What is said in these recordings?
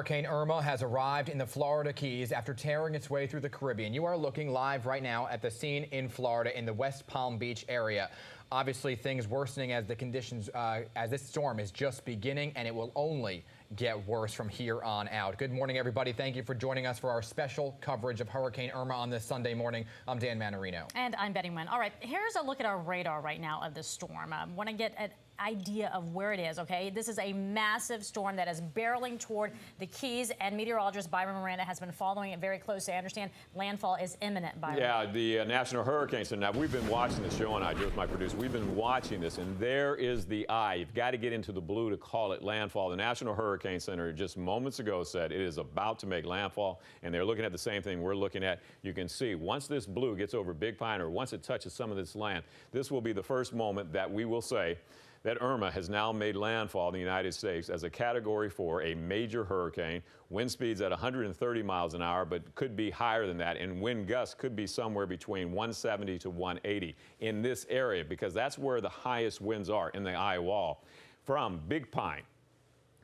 Hurricane Irma has arrived in the Florida Keys after tearing its way through the Caribbean. You are looking live right now at the scene in Florida in the West Palm Beach area. Obviously, things worsening as the conditions, as this storm is just beginning, and it will only get worse from here on out. Good morning, everybody. Thank you for joining us for our special coverage of Hurricane Irma on this Sunday morning. I'm Dan Manarino. And I'm Betty Nguyen. All right, here's a look at our radar right now of the storm. I want to get an idea of where it is, okay? This is a massive storm that is barreling toward the Keys, and meteorologist Byron Miranda has been following it very closely. I understand landfall is imminent, Byron. Yeah, the National Hurricane Center. Now, we've been watching this, Joe and I, Joe's my producer. We've been watching this, and there is the eye. You've got to get into the blue to call it landfall. The National Hurricane Center just moments ago said it is about to make landfall, and they're looking at the same thing we're looking at. You can see once this blue gets over Big Pine, or once it touches some of this land, this will be the first moment that we will say that Irma has now made landfall in the United States as a Category 4, a major hurricane. Wind speeds at 130 miles an hour, but could be higher than that, and wind gusts could be somewhere between 170 to 180 in this area, because that's where the highest winds are, in the eye wall. From Big Pine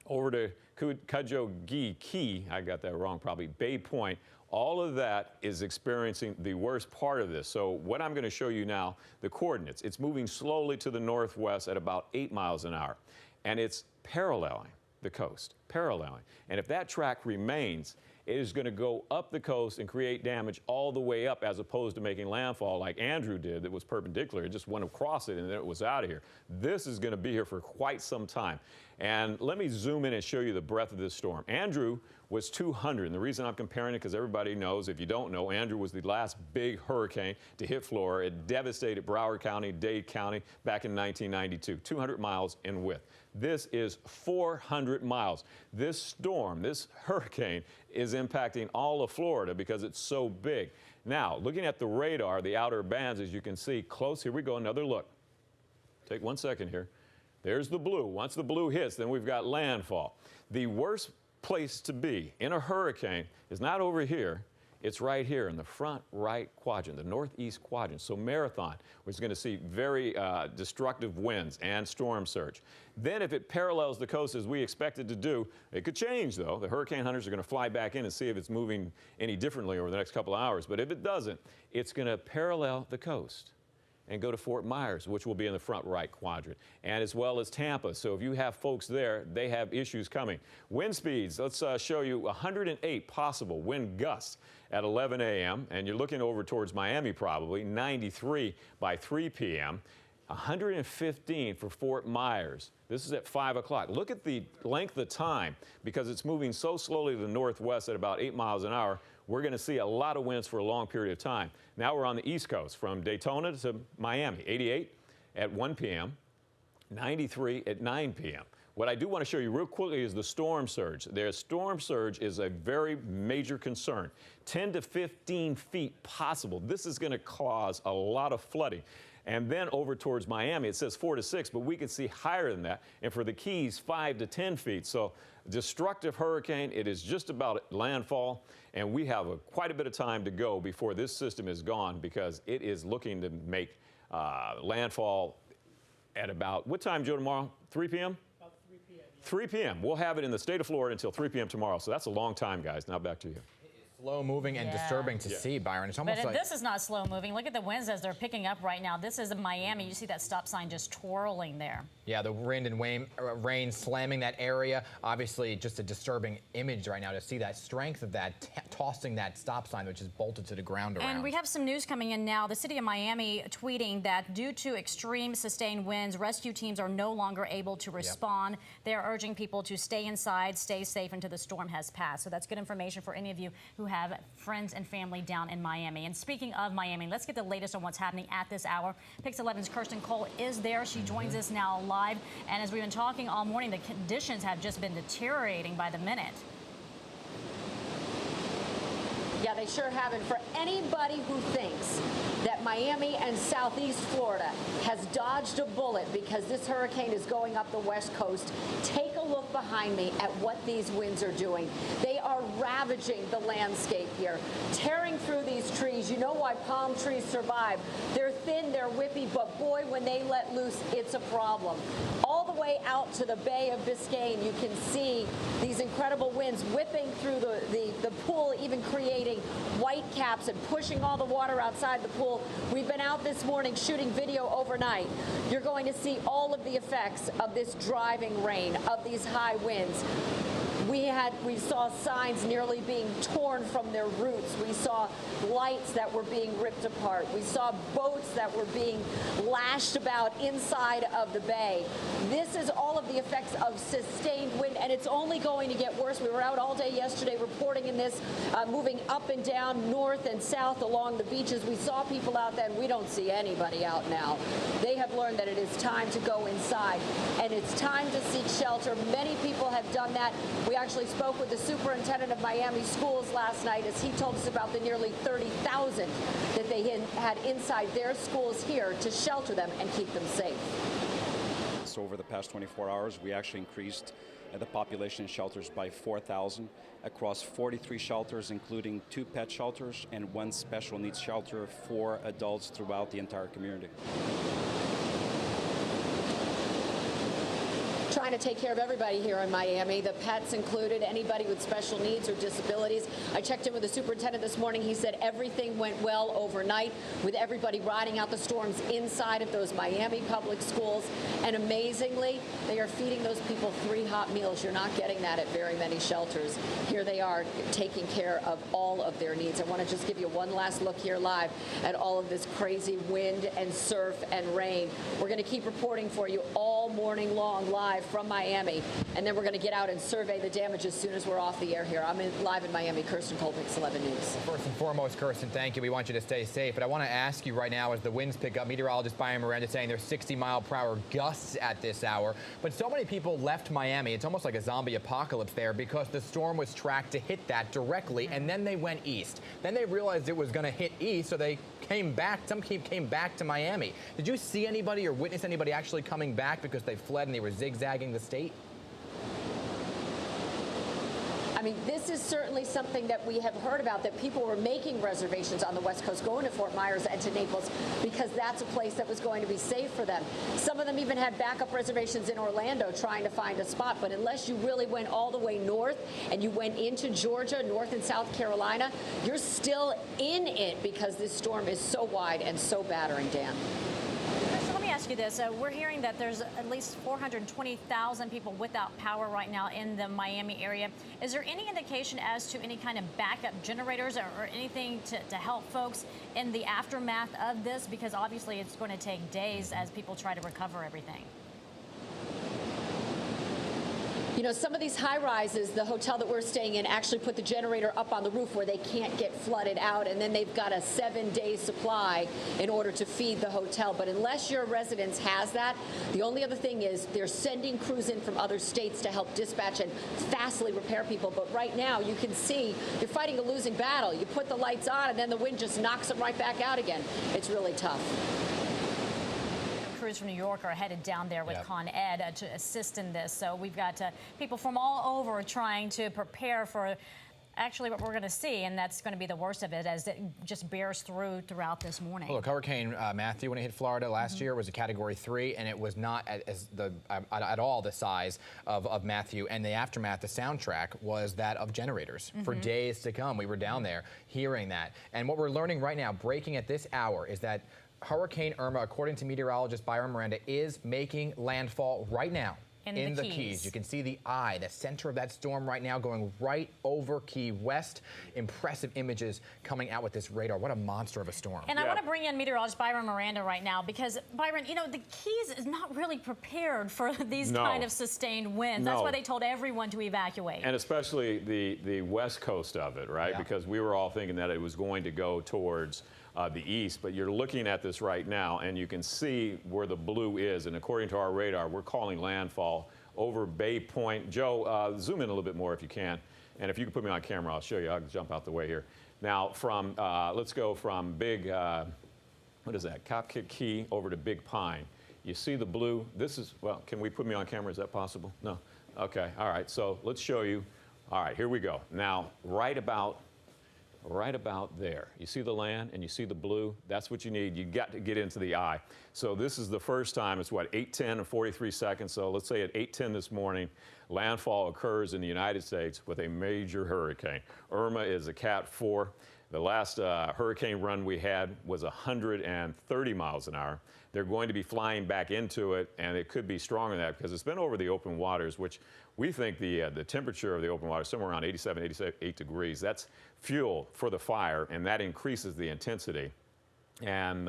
over to Cudjoe Key, I got that wrong probably, Bay Point, all of that is experiencing the worst part of this. So what I'm going to show you now, the coordinates, it's moving slowly to the northwest at about 8 miles an hour, and it's paralleling the coast, paralleling. And if that track remains, it is going to go up the coast and create damage all the way up, as opposed to making landfall like Andrew did that was perpendicular. It just went across it and then it was out of here. This is going to be here for quite some time. And let me zoom in and show you the breadth of this storm. Andrew was 200. And the reason I'm comparing it, because everybody knows, if you don't know, Andrew was the last big hurricane to hit Florida. It devastated Broward County, Dade County back in 1992, 200 miles in width. This is 400 miles. This storm, this hurricane, is impacting all of Florida because it's so big. Now, looking at the radar, the outer bands, as you can see, close. Here we go, another look. Take 1 second here. There's the blue. Once the blue hits, then we've got landfall. The worst place to be in a hurricane is not over here. It's right here in the front right quadrant, the northeast quadrant. So Marathon, we're going to see very destructive winds and storm surge. Then if it parallels the coast as we expect it to do, it could change though. The hurricane hunters are going to fly back in and see if it's moving any differently over the next couple of hours. But if it doesn't, it's going to parallel the coast and go to Fort Myers, which will be in the front right quadrant, and as well as Tampa. So if you have folks there, they have issues coming. Wind speeds, let's show you 108 possible wind gusts at 11 a.m., and you're looking over towards Miami probably, 93 by 3 p.m., 115 for Fort Myers. This is at 5 o'clock. Look at the length of time, because it's moving so slowly to the northwest at about 8 miles an hour. We're going to see a lot of winds for a long period of time. Now we're on the East Coast, from Daytona to Miami, 88 at 1 p.m., 93 at 9 p.m. What I do want to show you real quickly is the storm surge. Their storm surge is a very major concern. 10 to 15 feet possible. This is going to cause a lot of flooding. And then over towards Miami, it says 4 to 6, but we could see higher than that. And for the Keys, 5 to 10 feet. So destructive hurricane. It is just about landfall, and we have quite a bit of time to go before this system is gone, because it is looking to make landfall at about, what time, Joe, tomorrow? 3 p.m.? About 3 p.m. Yeah. 3 p.m. We'll have it in the state of Florida until 3 p.m. tomorrow. So that's a long time, guys. Now back to you. Slow moving and disturbing to see, Byron. It's almost but like this is not slow moving. Look at the winds as they're picking up right now. This is in Miami. You see that stop sign just twirling there. Yeah, the wind and rain slamming that area. Obviously, just a disturbing image right now to see that strength of that, tossing that stop sign, which is bolted to the ground around. And we have some news coming in now. The city of Miami tweeting that due to extreme sustained winds, rescue teams are no longer able to respond. Yep. They are urging people to stay inside, stay safe until the storm has passed. So that's good information for any of you who have friends and family down in Miami. And speaking of Miami, let's get the latest on what's happening at this hour. Pix 11's Kirsten Cole is there. She joins us now live. And as we've been talking all morning, the conditions have just been deteriorating by the minute. Yeah, they sure haven't. For anybody who thinks that Miami and southeast Florida has dodged a bullet because this hurricane is going up the west coast, take a look behind me at what these winds are doing. They are ravaging the landscape here, tearing through these trees. You know why palm trees survive. They're thin, they're whippy, but boy, when they let loose, it's a problem. All the way out to the Bay of Biscayne, you can see these incredible winds whipping through the pool, even creating white caps and pushing all the water outside the pool. We've been out this morning shooting video overnight. You're going to see all of the effects of this driving rain, of these high winds. We saw signs nearly being torn from their roots. We saw lights that were being ripped apart. We saw boats that were being lashed about inside of the bay. This is all of the effects of sustained wind, and it's only going to get worse. We were out all day yesterday reporting in this, moving up and down, north and south along the beaches. We saw people out then. We don't see anybody out now. They have learned that it is time to go inside, and it's time to seek shelter. Many people have done that. We actually spoke with the superintendent of Miami schools last night as he told us about the nearly 30,000 that they had inside their schools here to shelter them and keep them safe. So over the past 24 hours, we actually increased the population in shelters by 4,000 across 43 shelters, including 2 pet shelters and 1 special needs shelter for adults throughout the entire community. Trying to take care of everybody here in Miami, the pets included, anybody with special needs or disabilities. I checked in with the superintendent this morning. He said everything went well overnight with everybody riding out the storms inside of those Miami public schools. And amazingly, they are feeding those people 3 hot meals. You're not getting that at very many shelters. Here they are taking care of all of their needs. I want to just give you one last look here live at all of this crazy wind and surf and rain. We're going to keep reporting for you all morning long live from Miami, and then we're going to get out and survey the damage as soon as we're off the air here. I'm live in Miami. Kirsten Colpix, 11 News. Well, first and foremost, Kirsten, thank you. We want you to stay safe, but I want to ask you right now, as the winds pick up, meteorologist Byron Miranda saying there's 60-mile-per-hour gusts at this hour, but so many people left Miami. It's almost like a zombie apocalypse there because the storm was tracked to hit that directly, and then they went east. Then they realized it was going to hit east, so they came back. Some came back to Miami. Did you see anybody or witness anybody actually coming back because they fled and they were zigzagging the state? I mean, this is certainly something that we have heard about, that people were making reservations on the West Coast, going to Fort Myers and to Naples because that's a place that was going to be safe for them. Some of them even had backup reservations in Orlando trying to find a spot. But unless you really went all the way north and you went into Georgia, North and South Carolina, you're still in it because this storm is so wide and so battering, Dan. So let me ask you this. We're hearing that there's at least 420,000 people without power right now in the Miami area. Is there any indication as to any kind of backup generators or anything to help folks in the aftermath of this? Because obviously it's going to take days as people try to recover everything. You know, some of these high rises, the hotel that we're staying in actually put the generator up on the roof where they can't get flooded out, and then they've got a 7-day supply in order to feed the hotel. But unless your residence has that, the only other thing is they're sending crews in from other states to help dispatch and fastly repair people. But right now, you can see you're fighting a losing battle. You put the lights on, and then the wind just knocks them right back out again. It's really tough. Crews from New York are headed down there with Con Ed to assist in this. So we've got people from all over trying to prepare for actually what we're going to see, and that's going to be the worst of it as it just bears throughout this morning. Well, look, Hurricane Matthew, when it hit Florida last year, was a Category 3, and it was not at all the size of Matthew. And the aftermath, the soundtrack, was that of generators for days to come. We were down there hearing that. And what we're learning right now, breaking at this hour, is that Hurricane Irma, according to meteorologist Byron Miranda, is making landfall right now in the Keys. You can see the eye, the center of that storm right now, going right over Key West. Impressive images coming out with this radar. What a monster of a storm. And I want to bring in meteorologist Byron Miranda right now because, Byron, you know, the Keys is not really prepared for these kind of sustained winds. That's why they told everyone to evacuate. And especially the west coast of it, right? Because we were all thinking that it was going to go towards the east, but you're looking at this right now, and you can see where the blue is. And according to our radar, we're calling landfall over Bay Point. Joe, zoom in a little bit more if you can. And if you can put me on camera, I'll show you. I'll jump out the way here. Now, from let's go from Big, what is that, Copkick Key over to Big Pine. You see the blue? This is, well, can we put me on camera? Is that possible? No? Okay, all right. So let's show you. All right, here we go. Now, right about right about there. You see the land and you see the blue? That's what you need. You got to get into the eye. So this is the first time. It's what, 8:10 and 43 seconds. So let's say at 8:10 this morning, landfall occurs in the United States with a major hurricane. Irma is a Cat 4. The last hurricane run we had was 130 miles an hour. They're going to be flying back into it, and it could be stronger than that because it's been over the open waters, which we think the temperature of the open water is somewhere around 88 degrees. That's fuel for the fire, and that increases the intensity. And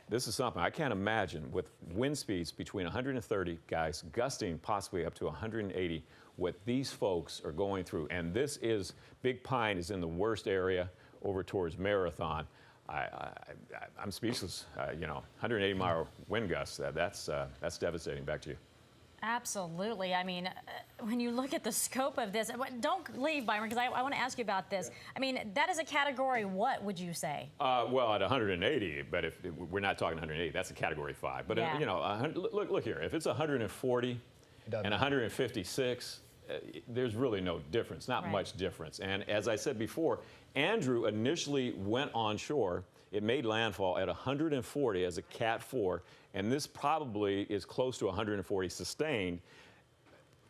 this is something I can't imagine with wind speeds between 130, guys, gusting possibly up to 180, what these folks are going through. And this is, Big Pine is in the worst area over towards Marathon. I'm speechless. 180-mile wind gusts, that's devastating. Back to you. Absolutely. I mean, when you look at the scope of this, don't leave, Byron, because I want to ask you about this. Yeah. I mean, that is a category what, would you say? Well, at 180, but if we're not talking 180, that's a category 5. But, yeah. Look here. If it's 140 and 156, there's really no difference, not much difference. And as I said before, Andrew initially went on shore. It made landfall at 140 as a Cat 4, and this probably is close to 140 sustained.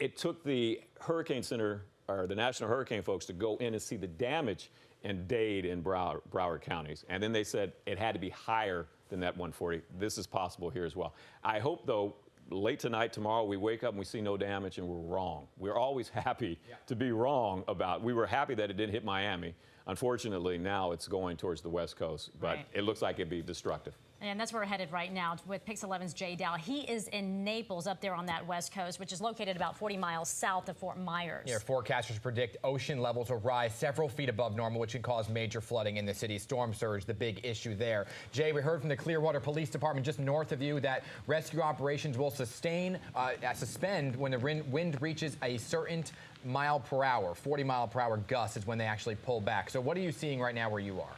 It took the Hurricane Center, or the National Hurricane folks, to go in and see the damage in Dade and Broward counties. And then they said it had to be higher than that 140. This is possible here as well. I hope, though, late tonight, tomorrow, we wake up and we see no damage and we're wrong. We're always happy to be wrong about. We were happy that it didn't hit Miami. Unfortunately, now it's going towards the West Coast, but it looks like it'd be destructive. And that's where we're headed right now with Pix 11's Jay Dow. He is in Naples up there on that West Coast, which is located about 40 miles south of Fort Myers. Yeah, forecasters predict ocean levels will rise several feet above normal, which can cause major flooding in the city. Storm surge, the big issue there. Jay, we heard from the Clearwater Police Department just north of you that rescue operations will suspend when the wind reaches a certain mile per hour. 40 mile per hour gusts is when they actually pull back. So what are you seeing right now where you are?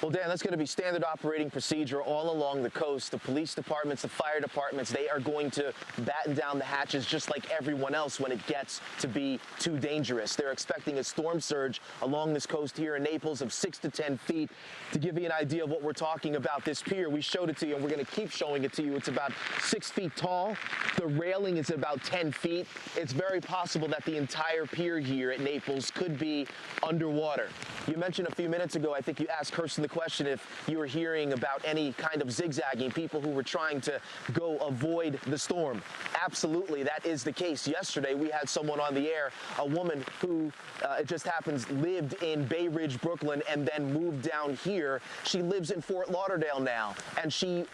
Well, Dan, that's going to be standard operating procedure all along the coast. The police departments, the fire departments, they are going to batten down the hatches just like everyone else when it gets to be too dangerous. They're expecting a storm surge along this coast here in Naples of 6 to 10 feet. To give you an idea of what we're talking about, this pier, we showed it to you and we're going to keep showing it to you. It's about 6 feet tall. The railing is about 10 feet. It's very possible that the entire pier here at Naples could be underwater. You mentioned a few minutes ago, I think you asked Kirsten the question if you were hearing about any kind of zigzagging, people who were trying to go avoid the storm. Absolutely, that is the case. Yesterday, we had someone on the air, a woman who, it just happens, lived in Bay Ridge, Brooklyn, and then moved down here. She lives in Fort Lauderdale now, and she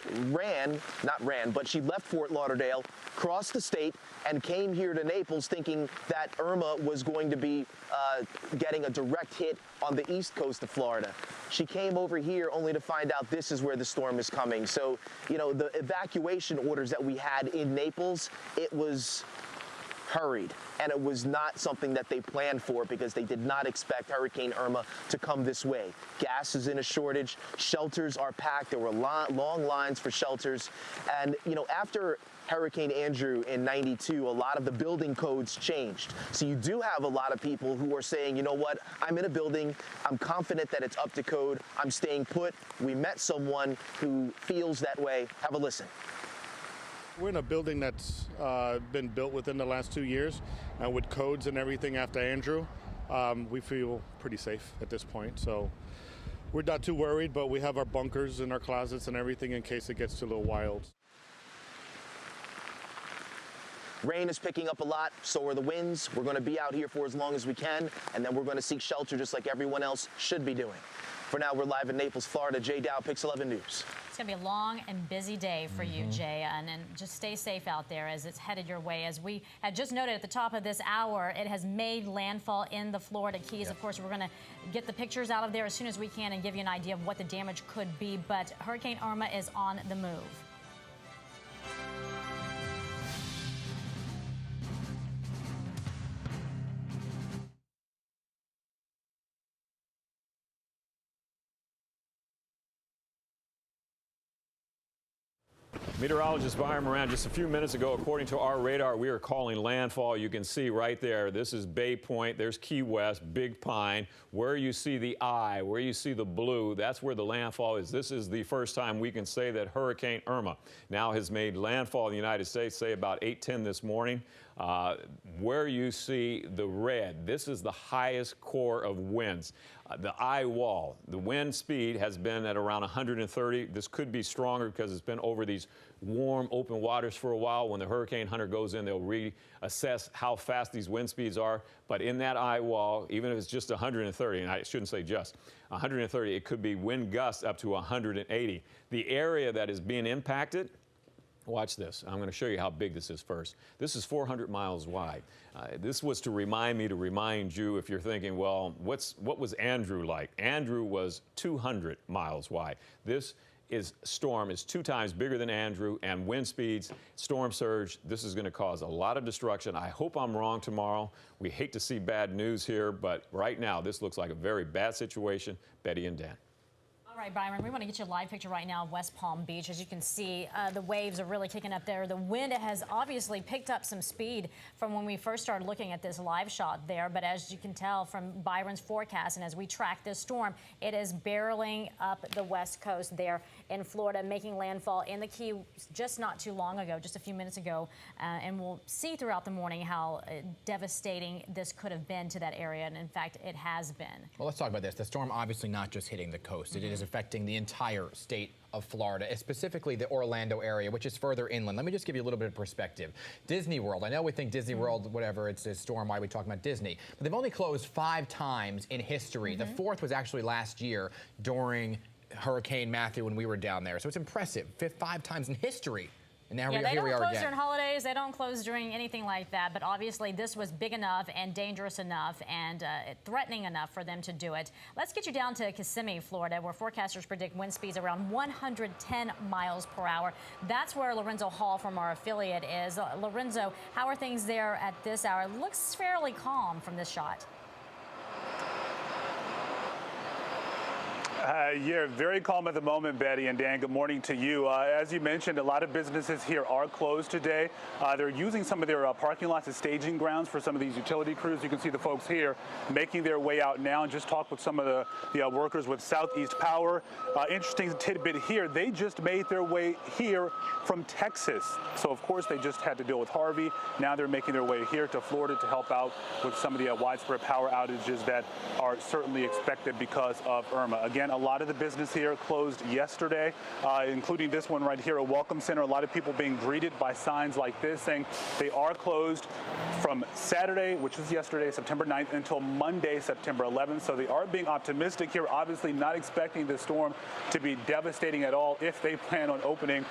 she left Fort Lauderdale, crossed the state, and came here to Naples thinking that Irma was going to be getting a direct hit on the east coast of Florida. She came over here only to find out this is where the storm is coming. So, the evacuation orders that we had in Naples, it was hurried, and it was not something that they planned for because they did not expect Hurricane Irma to come this way. Gas is in a shortage, shelters are packed, there were long lines for shelters, and after Hurricane Andrew in '92, a lot of the building codes changed. So you do have a lot of people who are saying, you know what, I'm in a building, I'm confident that it's up to code, I'm staying put. We met someone who feels that way. Have a listen. We're in a building that's been built within the last 2 years, and with codes and everything after Andrew, we feel pretty safe at this point. So we're not too worried, but we have our bunkers in our closets and everything in case it gets too a little wild. Rain is picking up a lot, so are the winds. We're going to be out here for as long as we can, and then we're going to seek shelter just like everyone else should be doing. For now, we're live in Naples, Florida. Jay Dow, Pix 11 News. It's going to be a long and busy day for you, Jay, and just stay safe out there as it's headed your way. As we had just noted at the top of this hour, it has made landfall in the Florida Keys. Of course, we're going to get the pictures out of there as soon as we can and give you an idea of what the damage could be, but Hurricane Irma is on the move. Meteorologist Byron Moran, just a few minutes ago, according to our radar, we are calling landfall. You can see right there, this is Bay Point, there's Key West, Big Pine. Where you see the eye, where you see the blue, that's where the landfall is. This is the first time we can say that Hurricane Irma now has made landfall in the United States, say about 8:10 this morning. Where you see the red, this is the highest core of winds. The eye wall, the wind speed has been at around 130. This could be stronger because it's been over these warm, open waters for a while. When the hurricane hunter goes in, they'll reassess how fast these wind speeds are. But in that eye wall, even if it's just 130, and I shouldn't say just 130, it could be wind gusts up to 180. The area that is being impacted, watch this. I'm going to show you how big this is first. This is 400 miles wide. This was to remind you, if you're thinking, well, what was Andrew like? Andrew was 200 miles wide. This storm is 2 times bigger than Andrew, and wind speeds, storm surge, this is going to cause a lot of destruction. I hope I'm wrong tomorrow. We hate to see bad news here, but right now this looks like a very bad situation. Betty and Dan. All right, Byron, we want to get you a live picture right now of West Palm Beach. As you can see, the waves are really kicking up there. The wind has obviously picked up some speed from when we first started looking at this live shot there. But as you can tell from Byron's forecast and as we track this storm, it is barreling up the west coast there in Florida, making landfall in the Key just not too long ago, just a few minutes ago. And we'll see throughout the morning how devastating this could have been to that area. And in fact, it has been. Well, let's talk about this. The storm obviously not just hitting the coast. It is affecting the entire state of Florida, specifically the Orlando area, which is further inland. Let me just give you a little bit of perspective. Disney World, I know we think Disney World, whatever, it's a storm, why are we talking about Disney? But they've only closed 5 times in history. The 4th was actually last year during Hurricane Matthew when we were down there. So it's impressive, 5 times in history. And now Yeah, they here we don't are close again. during holidays. They don't close during anything like that. But obviously, this was big enough and dangerous enough and threatening enough for them to do it. Let's get you down to Kissimmee, Florida, where forecasters predict wind speeds around 110 miles per hour. That's where Lorenzo Hall from our affiliate is. Lorenzo, how are things there at this hour? It looks fairly calm from this shot. You're very calm at the moment, Betty, and Dan, good morning to you. As you mentioned, a lot of businesses here are closed today. They're using some of their parking lots as staging grounds for some of these utility crews. You can see the folks here making their way out now, and just talk with some of the workers with Southeast Power. Interesting tidbit here, they just made their way here from Texas. So, of course, they just had to deal with Harvey. Now they're making their way here to Florida to help out with some of the widespread power outages that are certainly expected because of Irma. Again, a lot of the business here closed yesterday, including this one right here, a welcome center. A lot of people being greeted by signs like this saying they are closed from Saturday, which was yesterday, September 9th, until Monday, September 11th. So they are being optimistic here, obviously not expecting this storm to be devastating at all if they plan on opening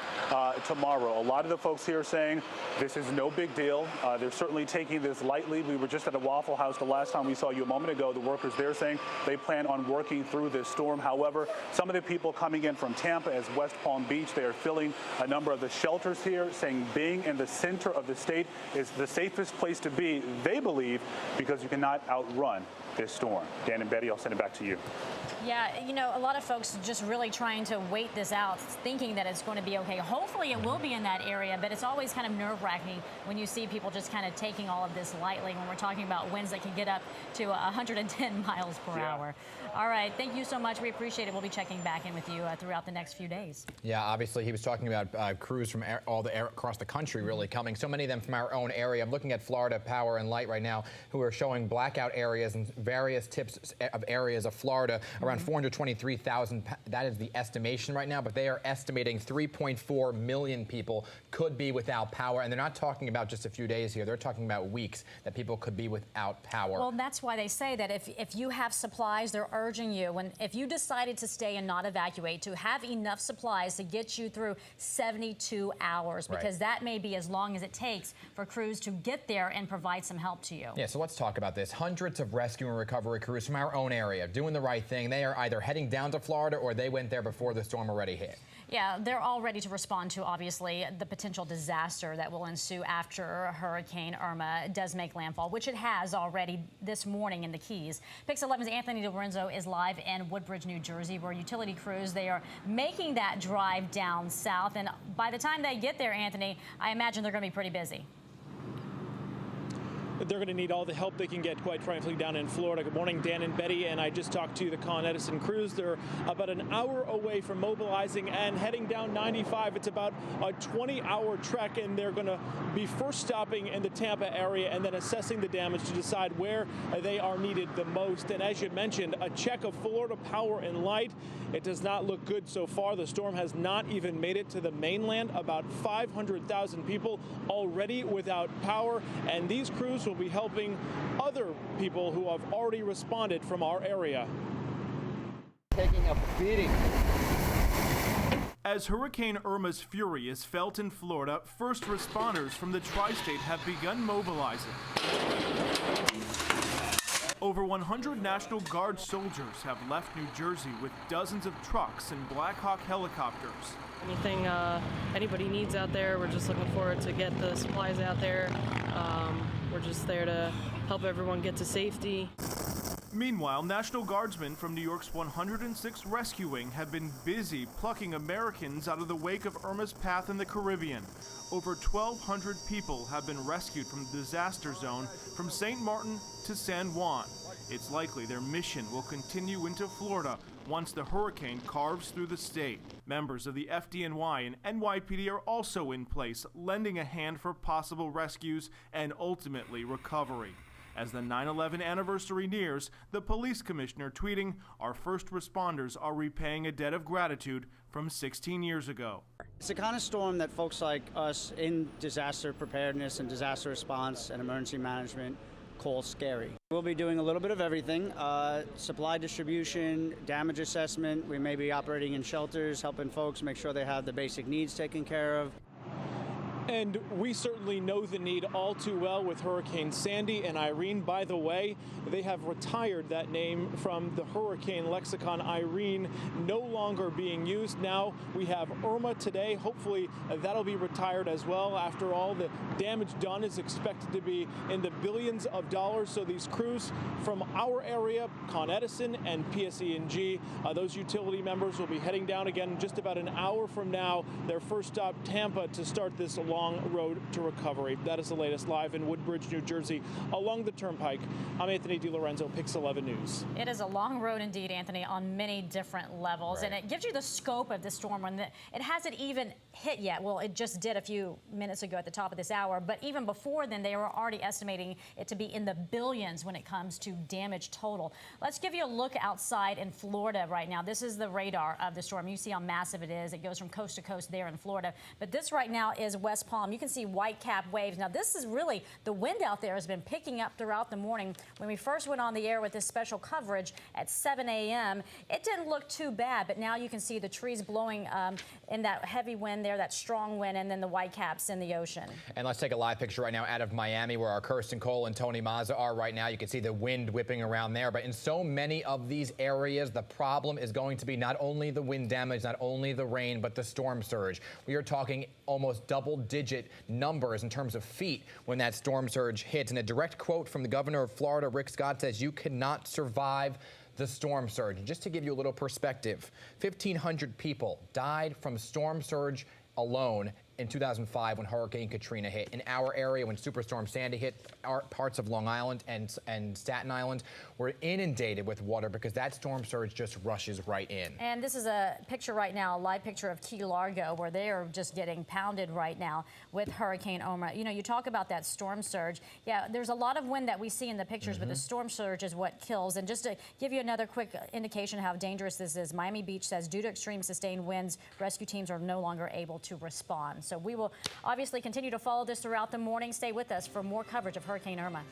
tomorrow. A lot of the folks here are saying this is no big deal. They're certainly taking this lightly. We were just at the Waffle House the last time we saw you a moment ago. The workers there saying they plan on working through this storm. However, some of the people coming in from Tampa as West Palm Beach, they are filling a number of the shelters here, saying being in the center of the state is the safest place to be, they believe, because you cannot outrun this storm. Dan and Betty, I'll send it back to you. Yeah, you know, a lot of folks just really trying to wait this out, thinking that it's going to be okay. Hopefully it will be in that area, but it's always kind of nerve-wracking when you see people just kind of taking all of this lightly when we're talking about winds that can get up to 110 miles per hour. All right, thank you so much. We appreciate it. We'll be checking back in with you throughout the next few days. Yeah, obviously he was talking about crews from across the country really coming. So many of them from our own area. I'm looking at Florida Power and Light right now, who are showing blackout areas and various tips of areas of Florida. Around 423,000. That is the estimation right now, but they are estimating 3.4 million people could be without power. And they're not talking about just a few days here. They're talking about weeks that people could be without power. Well, that's why they say that if you have supplies, they're urging you, if you decided to stay and not evacuate, to have enough supplies to get you through 72 hours, because that may be as long as it takes for crews to get there and provide some help to you. Yeah, so let's talk about this. Hundreds of rescue and recovery crews from our own area doing the right thing. They are either heading down to Florida or they went there before the storm already hit. Yeah, they're all ready to respond to, obviously, the potential disaster that will ensue after Hurricane Irma does make landfall, which it has already this morning in the Keys. Pix 11's Anthony DiLorenzo is live in Woodbridge, New Jersey, where utility crews, they are making that drive down south. And by the time they get there, Anthony, I imagine they're going to be pretty busy. They're going to need all the help they can get, quite frankly, down in Florida. Good morning, Dan and Betty. And I just talked to the Con Edison crews. They're about an hour away from mobilizing and heading down 95. It's about a 20-hour trek, and they're going to be first stopping in the Tampa area and then assessing the damage to decide where they are needed the most. And as you mentioned, a check of Florida Power and Light. It does not look good so far. The storm has not even made it to the mainland. About 500,000 people already without power, and these crews will be helping other people who have already responded from our area. Taking a beating. As Hurricane Irma's fury is felt in Florida, first responders from the tri-state have begun mobilizing. Over 100 National Guard soldiers have left New Jersey with dozens of trucks and Black Hawk helicopters. Anything anybody needs out there, we're just looking forward to get the supplies out there. We're just there to help everyone get to safety. Meanwhile, National Guardsmen from New York's 106th Rescue Wing have been busy plucking Americans out of the wake of Irma's path in the Caribbean. Over 1,200 people have been rescued from the disaster zone from St. Martin to San Juan. It's likely their mission will continue into Florida once the hurricane carves through the state. Members of the FDNY and NYPD are also in place, lending a hand for possible rescues and ultimately recovery. As the 9/11 anniversary nears, the police commissioner tweeting, "Our first responders are repaying a debt of gratitude from 16 years ago." It's the kind of storm that folks like us in disaster preparedness and disaster response and emergency management call scary. We'll be doing a little bit of everything, supply distribution, damage assessment. We may be operating in shelters, helping folks make sure they have the basic needs taken care of. And we certainly know the need all too well with Hurricane Sandy and Irene. By the way, they have retired that name from the hurricane lexicon. Irene no longer being used. Now we have Irma today. Hopefully that'll be retired as well. After all, the damage done is expected to be in the billions of dollars. So these crews from our area, Con Edison and PSE&G, those utility members will be heading down again just about an hour from now. Their first stop, Tampa, to start this long road to recovery. That is the latest live in Woodbridge, New Jersey, along the Turnpike. I'm Anthony DiLorenzo, Pix 11 News. It is a long road indeed, Anthony, on many different levels, Right. and it gives you the scope of the storm when it hasn't even hit yet. Well, it just did a few minutes ago at the top of this hour, but even before then, they were already estimating it to be in the billions when it comes to damage total. Let's give you a look outside in Florida right now. This is the radar of the storm. You see how massive it is. It goes from coast to coast there in Florida, but this right now is West Palm. You can see white cap waves. Now, this is really, the wind out there has been picking up throughout the morning. When we first went on the air with this special coverage at 7 a.m., it didn't look too bad, but now you can see the trees blowing in that heavy wind there, that strong wind, and then the white caps in the ocean. And let's take a live picture right now out of Miami, where our Kirsten Cole and Tony Mazza are right now. You can see the wind whipping around there. But in so many of these areas, the problem is going to be not only the wind damage, not only the rain, but the storm surge. We are talking almost double-digit numbers in terms of feet when that storm surge hits. And a direct quote from the governor of Florida, Rick Scott, says you cannot survive the storm surge. And just to give you a little perspective, 1,500 people died from storm surge alone in 2005 when Hurricane Katrina hit. In our area, when Superstorm Sandy hit, our parts of Long Island and Staten Island were inundated with water because that storm surge just rushes right in. And this is a picture right now, a live picture of Key Largo, where they are just getting pounded right now with Hurricane Irma. You know, you talk about that storm surge. Yeah, there's a lot of wind that we see in the pictures, but the storm surge is what kills. And just to give you another quick indication of how dangerous this is, Miami Beach says due to extreme sustained winds, rescue teams are no longer able to respond. So we will obviously continue to follow this throughout the morning. Stay with us for more coverage of Hurricane Irma.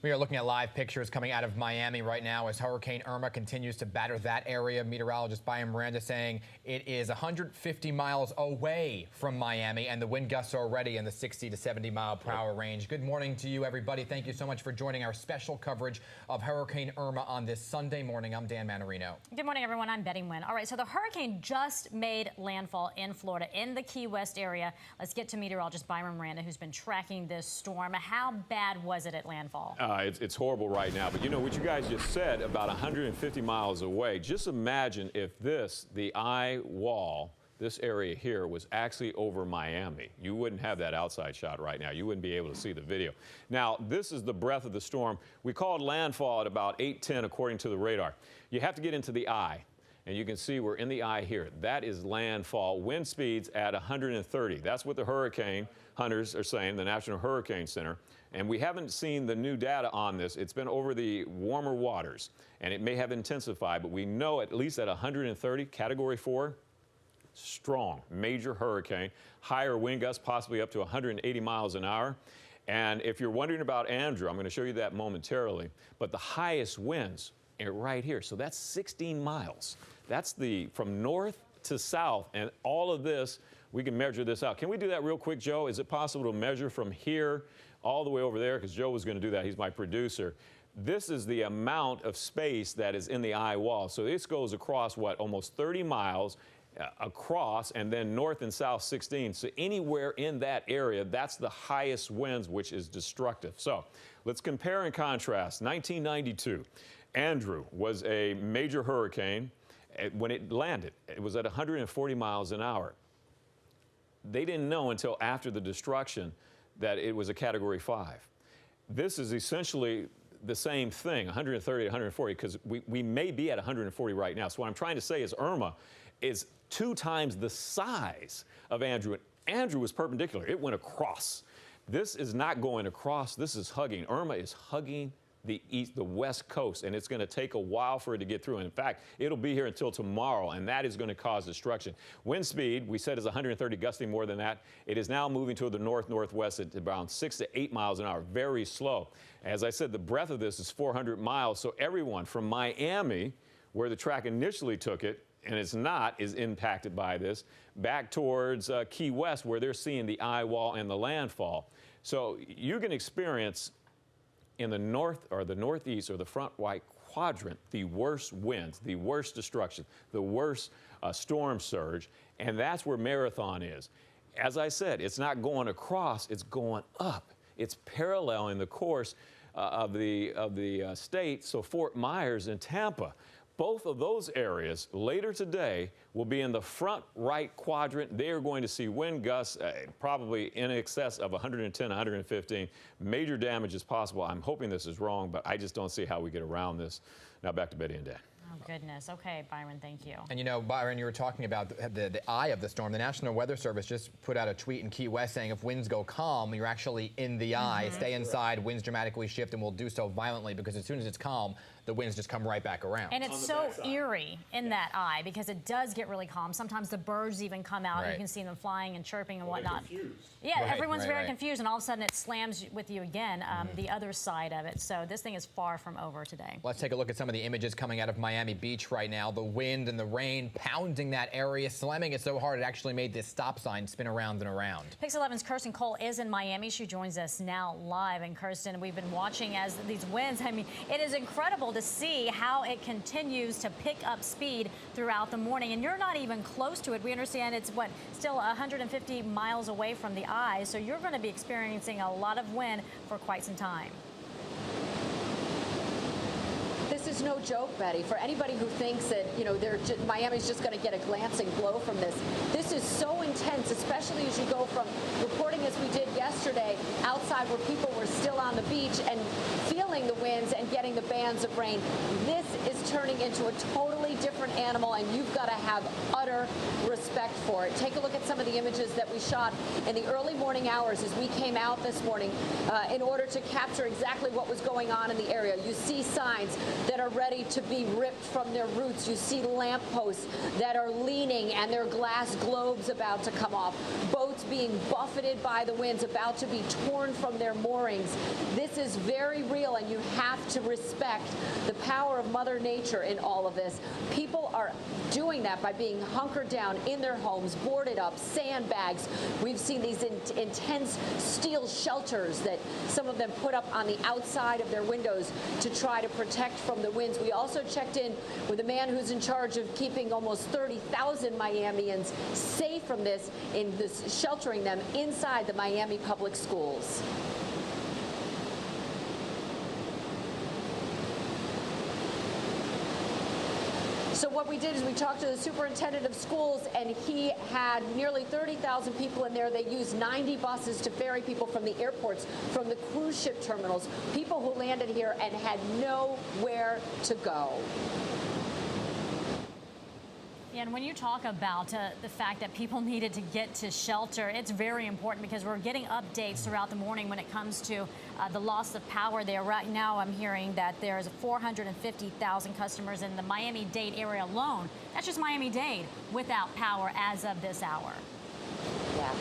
We are looking at live pictures coming out of Miami right now as Hurricane Irma continues to batter that area. Meteorologist Byron Miranda saying it is 150 miles away from Miami, and the wind gusts are already in the 60 to 70 mile per hour range. Good morning to you, everybody. Thank you so much for joining our special coverage of Hurricane Irma on this Sunday morning. I'm Dan Manarino. Good morning, everyone. I'm Betty Nguyen. All right, so the hurricane just made landfall in Florida, in the Key West area. Let's get to meteorologist Byron Miranda, who's been tracking this storm. How bad was it at landfall? It's horrible right now, but you know what you guys just said, about 150 miles away. Just imagine if the eye wall, this area here, was actually over Miami. You wouldn't have that outside shot right now. You wouldn't be able to see the video. Now, this is the breadth of the storm. We called landfall at about 8:10 according to the radar. You have to get into the eye, and you can see we're in the eye here. That is landfall. Wind speeds at 130. That's what the hurricane hunters are saying, the National Hurricane Center. And we haven't seen the new data on this. It's been over the warmer waters, and it may have intensified, but we know at least at 130, Category 4, strong, major hurricane, higher wind gusts, possibly up to 180 miles an hour. And if you're wondering about Andrew, I'm going to show you that momentarily, but the highest winds are right here. So that's 16 miles. That's from north to south, and all of this, we can measure this out. Can we do that real quick, Joe? Is it possible to measure from here all the way over there? Because Joe was going to do that. He's my producer. This is the amount of space that is in the eye wall. So this goes across, what, almost 30 miles across, and then north and south 16. So anywhere in that area, that's the highest winds, which is destructive. So let's compare and contrast. 1992, Andrew was a major hurricane. When it landed, it was at 140 miles an hour. They didn't know until after the destruction that it was a Category 5. This is essentially the same thing, 130 to 140, because we may be at 140 right now. So what I'm trying to say is Irma is 2 times the size of Andrew. And Andrew was perpendicular. It went across. This is not going across. This is hugging. Irma is hugging the west coast, and it's going to take a while for it to get through. In fact, it'll be here until tomorrow, and that is going to cause destruction. Wind speed, we said, is 130, gusting more than that. It is now moving to the north-northwest at around 6 to 8 miles an hour, very slow. As I said, the breadth of this is 400 miles, so everyone from Miami, where the track initially took it, and it's not, is impacted by this, back towards Key West, where they're seeing the eye wall and the landfall. So you can experience in the north or the northeast or the front right quadrant, the worst winds, the worst destruction, the worst storm surge, and that's where Marathon is. As I said, it's not going across, it's going up. It's paralleling the course of the state, so Fort Myers and Tampa. Both of those areas later today will be in the front right quadrant. They are going to see wind gusts probably in excess of 110, 115. Major damage is possible. I'm hoping this is wrong, but I just don't see how we get around this. Now back to Betty and Dan. Oh, goodness. Okay, Byron, thank you. And you know, Byron, you were talking about the eye of the storm. The National Weather Service just put out a tweet in Key West saying if winds go calm, you're actually in the eye. Stay inside, winds dramatically shift, and will do so violently because as soon as it's calm, the winds just come right back around. And it's so eerie in that eye because it does get really calm. Sometimes the birds even come out. Right. You can see them flying and chirping and whatnot. Yeah, Right, everyone's very right. confused, and all of a sudden it slams with you again, the other side of it. So this thing is far from over today. Let's take a look at some of the images coming out of Miami Beach right now. The wind and the rain pounding that area, slamming it so hard it actually made this stop sign spin around and around. Pix 11's Kirsten Cole is in Miami. She joins us now live. And Kirsten, we've been watching as these winds, I mean, it is incredible to see how it continues to pick up speed throughout the morning. And you're not even close to it. We understand it's, what, still 150 miles away from the eye. So you're going to be experiencing a lot of wind for quite some time. This is no joke, Betty. For anybody who thinks that, you know, Miami's just going to get a glancing blow from this, this is so intense, especially as you go from reporting as we did yesterday outside where people were still on the beach and feeling the winds and getting the bands of rain. This is turning into a totally different animal, and you've got to have utter respect for it. Take a look at some of the images that we shot in the early morning hours as we came out this morning in order to capture exactly what was going on in the area. You see signs that are ready to be ripped from their roots. You see lampposts that are leaning and their glass globes about to come off. Boats being buffeted by the winds, about to be torn from their moorings. This is very real, and you have to respect the power of Mother Nature in all of this. People are doing that by being hunkered down in their homes, boarded up, sandbags. We've seen these intense steel shelters that some of them put up on the outside of their windows to try to protect from the winds. We also checked in with a man who's in charge of keeping almost 30,000 Miamians safe from this, sheltering them inside the Miami public schools. So what we did is we talked to the superintendent of schools, and he had nearly 30,000 people in there. They used 90 buses to ferry people from the airports, from the cruise ship terminals, people who landed here and had nowhere to go. And when you talk about the fact that people needed to get to shelter, it's very important because we're getting updates throughout the morning when it comes to the loss of power there. Right now, I'm hearing that there's 450,000 customers in the Miami-Dade area alone. That's just Miami-Dade without power as of this hour. Yeah.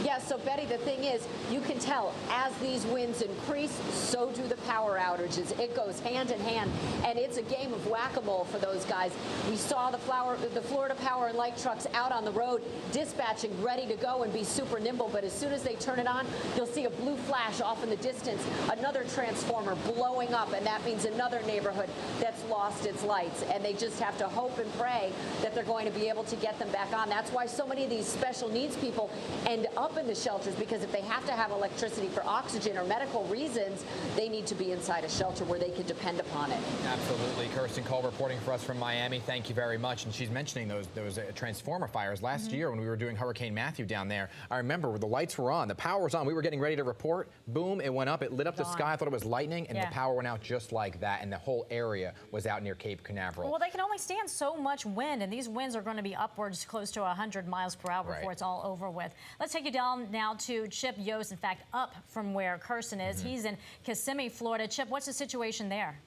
Yeah, so Betty, the thing is, you can tell as these winds increase, so do the power outages. It goes hand in hand, and it's a game of whack-a-mole for those guys. We saw the Florida Power and Light trucks out on the road, dispatching, ready to go and be super nimble, but as soon as they turn it on, you'll see a blue flash off in the distance, another transformer blowing up, and that means another neighborhood that's lost its lights, and they just have to hope and pray that they're going to be able to get them back on. That's why so many of these special needs people end up in the shelters, because if they have to have electricity for oxygen or medical reasons, they need to be inside a shelter where they can depend upon it. Absolutely. Kirsten Cole reporting for us from Miami. Thank you very much. And she's mentioning those transformer fires last year when we were doing Hurricane Matthew down there. I remember where the lights were on, the power was on. We were getting ready to report. Boom, it went up. It lit up the sky. I thought it was lightning, and the power went out just like that. And the whole area was out near Cape Canaveral. Well, they can only stand so much wind, and these winds are going to be upwards close to 100 miles per hour before it's all over with. Let's take you down now to Chip Yost, in fact, up from where Kirsten is. He's in Kissimmee, Florida. Chip, what's the situation there?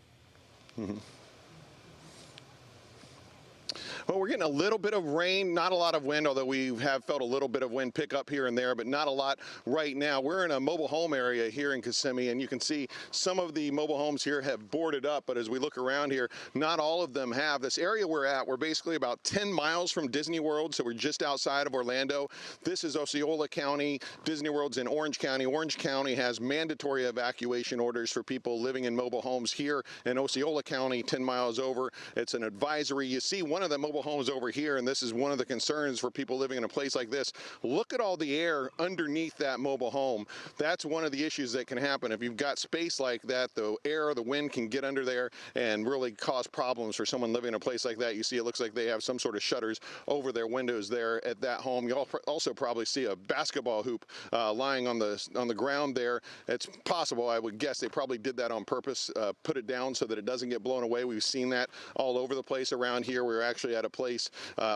Well, we're getting a little bit of rain, not a lot of wind, although we have felt a little bit of wind pick up here and there, but not a lot right now. We're in a mobile home area here in Kissimmee, and you can see some of the mobile homes here have boarded up, but as we look around here, not all of them have. This area we're at, we're basically about 10 miles from Disney World, so we're just outside of Orlando. This is Osceola County. Disney World's in Orange County. Orange County has mandatory evacuation orders for people living in mobile homes. Here in Osceola County, 10 miles over, it's an advisory. You see one of the mobile homes over here, and this is one of the concerns for people living in a place like this. Look at all the air underneath that mobile home. That's one of the issues that can happen. If you've got space like that, the air or the wind can get under there and really cause problems for someone living in a place like that. You see it looks like they have some sort of shutters over their windows there at that home. You'll also probably see a basketball hoop lying on the ground there. It's possible, I would guess, they probably did that on purpose, put it down so that it doesn't get blown away. We've seen that all over the place around here. We were actually at a place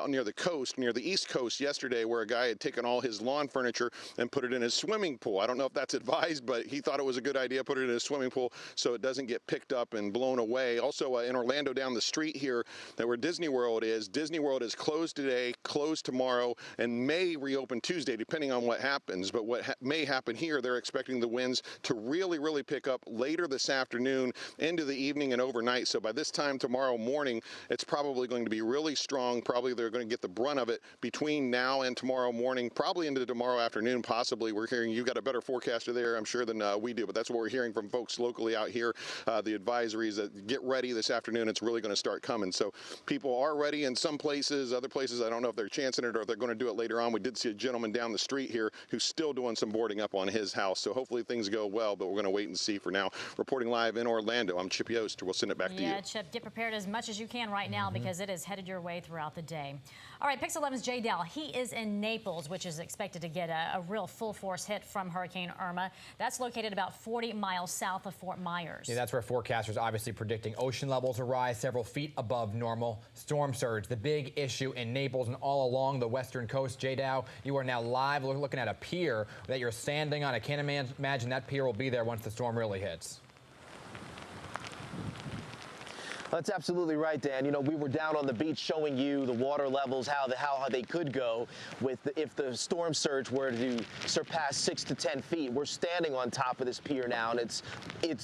near the coast, near the East Coast yesterday, where a guy had taken all his lawn furniture and put it in his swimming pool. I don't know if that's advised, but he thought it was a good idea, put it in his swimming pool so it doesn't get picked up and blown away. Also in Orlando down the street here, where Disney World is closed today, closed tomorrow, and may reopen Tuesday, depending on what happens. But what may happen here, they're expecting the winds to really pick up later this afternoon into the evening and overnight. So by this time tomorrow morning, it's probably going to be really strong. Probably they're going to get the brunt of it between now and tomorrow morning, probably into tomorrow afternoon, possibly. We're hearing you've got a better forecaster there, I'm sure, than we do, but that's what we're hearing from folks locally out here. The advisories that get ready this afternoon, it's really going to start coming. So people are ready in some places. Other places, I don't know if they're chancing it or if they're going to do it later on. We did see a gentleman down the street here who's still doing some boarding up on his house. So hopefully things go well, but we're going to wait and see for now. Reporting live in Orlando, I'm Chip Yost. We'll send it back to you. Yeah, Chip, get prepared as much as you can right now because it is headed your way throughout the day. All right, Pix 11's Jay Dell. He is in Naples, which is expected to get a real full force hit from Hurricane Irma. That's located about 40 miles south of Fort Myers. Yeah, that's where forecasters obviously predicting ocean levels will rise several feet above normal. Storm surge, the big issue in Naples and all along the western coast. Jay Dow, you are now live looking at a pier that you're standing on. I can't imagine that pier will be there once the storm really hits. That's absolutely right, Dan. You know, we were down on the beach showing you the water levels, how they could go if the storm surge were to surpass 6 to 10 feet. We're standing on top of this pier now, and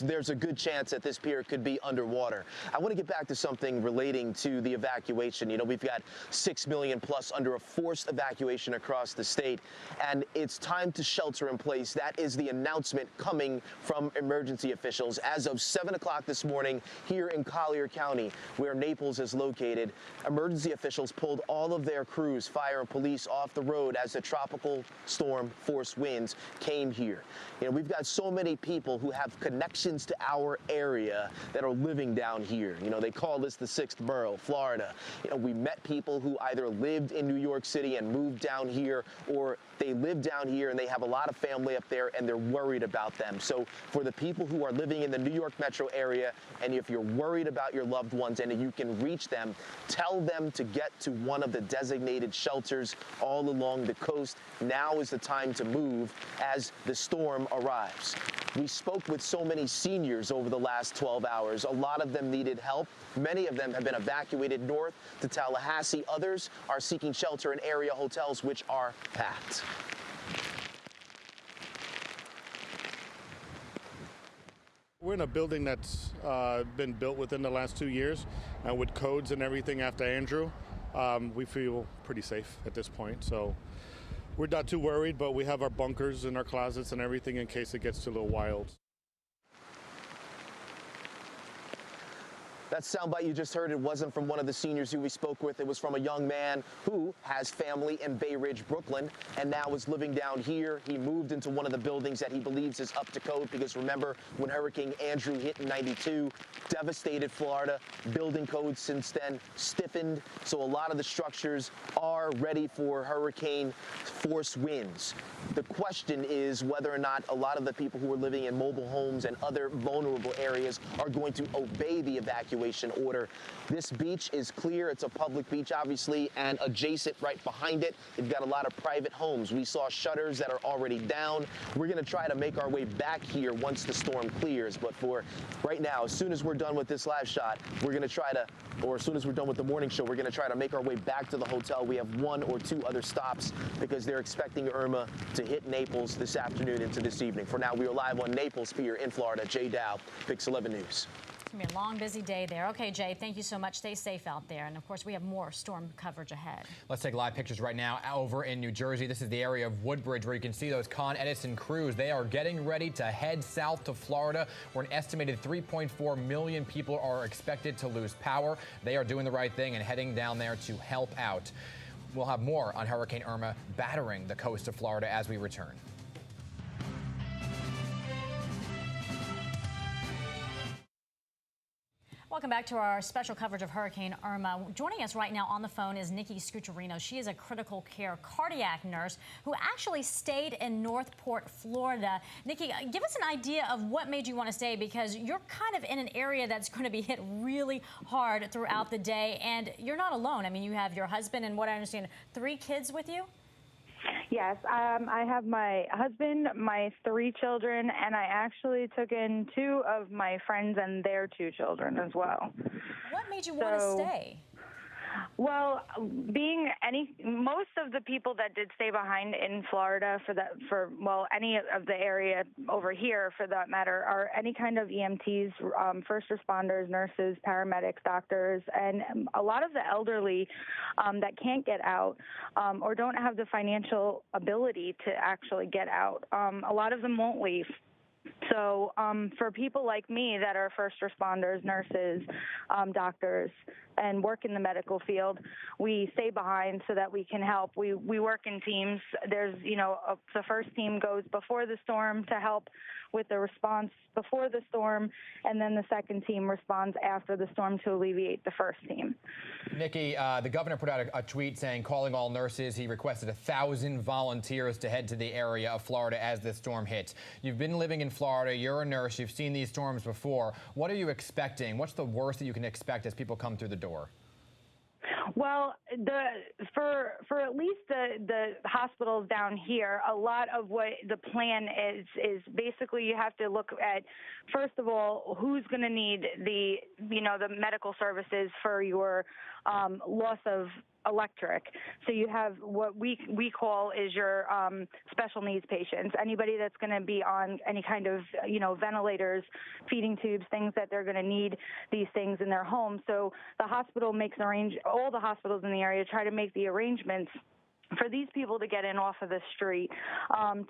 there's a good chance that this pier could be underwater. I want to get back to something relating to the evacuation. You know, we've got 6 million plus under a forced evacuation across the state, and it's time to shelter in place. That is the announcement coming from emergency officials. As of 7 o'clock this morning here in Collier County, where Naples is located, emergency officials pulled all of their crews, fire and police, off the road as the tropical storm force winds came here. You know, we've got so many people who have connections to our area that are living down here. You know, they call this the 6th borough, Florida. You know, we met people who either lived in New York City and moved down here, or they live down here and they have a lot of family up there and they're worried about them. So for the people who are living in the New York metro area, and if you're worried about your loved ones and you can reach them, tell them to get to one of the designated shelters all along the coast. Now is the time to move as the storm arrives. We spoke with so many seniors over the last 12 hours. A lot of them needed help. Many of them have been evacuated north to Tallahassee. Others are seeking shelter in area hotels, which are packed. We're in a building that's been built within the last 2 years, and with codes and everything after Andrew, we feel pretty safe at this point. So we're not too worried, but we have our bunkers and our closets and everything in case it gets too a little wild. That soundbite you just heard, it wasn't from one of the seniors who we spoke with. It was from a young man who has family in Bay Ridge, Brooklyn, and now is living down here. He moved into one of the buildings that he believes is up to code, because remember, when Hurricane Andrew hit in '92, devastated Florida, building codes since then stiffened, so a lot of the structures are ready for hurricane force winds. The question is whether or not a lot of the people who are living in mobile homes and other vulnerable areas are going to obey the evacuation order. This beach is clear. It's a public beach, obviously, and adjacent right behind it, you've got a lot of private homes. We saw shutters that are already down. We're going to try to make our way back here once the storm clears, but for right now, as soon as we're done with this live shot, we're going to try to, or as soon as we're done with the morning show, we're going to try to make our way back to the hotel. We have 1 or 2 other stops because they're expecting Irma to hit Naples this afternoon into this evening. For now, we are live on Naples Pier in Florida. Jay Dow, Pix 11 News. It's going to be a long, busy day there. Okay, Jay, thank you so much. Stay safe out there. And, of course, we have more storm coverage ahead. Let's take live pictures right now over in New Jersey. This is the area of Woodbridge where you can see those Con Edison crews. They are getting ready to head south to Florida, where an estimated 3.4 million people are expected to lose power. They are doing the right thing and heading down there to help out. We'll have more on Hurricane Irma battering the coast of Florida as we return. Welcome back to our special coverage of Hurricane Irma. Joining us right now on the phone is Nikki Scucciarino. She is a critical care cardiac nurse who actually stayed in Northport, Florida. Nikki, give us an idea of what made you want to stay, because you're kind of in an area that's going to be hit really hard throughout the day, and you're not alone. I mean, you have your husband and, what I understand, 3 kids with you? Yes, I have my husband, my 3 children, and I actually took in 2 of my friends and their 2 children as well. What made you want to stay? Well, most of the people that did stay behind in Florida for any of the area over here for that matter are any kind of EMTs, first responders, nurses, paramedics, doctors, and a lot of the elderly that can't get out or don't have the financial ability to actually get out. A lot of them won't leave. So for people like me that are first responders, nurses, doctors, and work in the medical field, we stay behind so that we can help. We work in teams. There's, the first team goes before the storm to help with the response before the storm, and then the second team responds after the storm to alleviate the first team. Nikki, the governor put out a tweet saying, calling all nurses, he requested 1,000 volunteers to head to the area of Florida as this storm hits. You've been living in Florida, you're a nurse, you've seen these storms before. What are you expecting? What's the worst that you can expect as people come through the door? Well, for at least the hospitals down here, a lot of what the plan is basically you have to look at, first of all, who's going to need the medical services for your loss of electric. So you have what we call is your special needs patients, anybody that's going to be on any kind of ventilators, feeding tubes, things that they're going to need these things in their home. So the hospital all the hospitals in the area try to make the arrangements for these people to get in off of the street,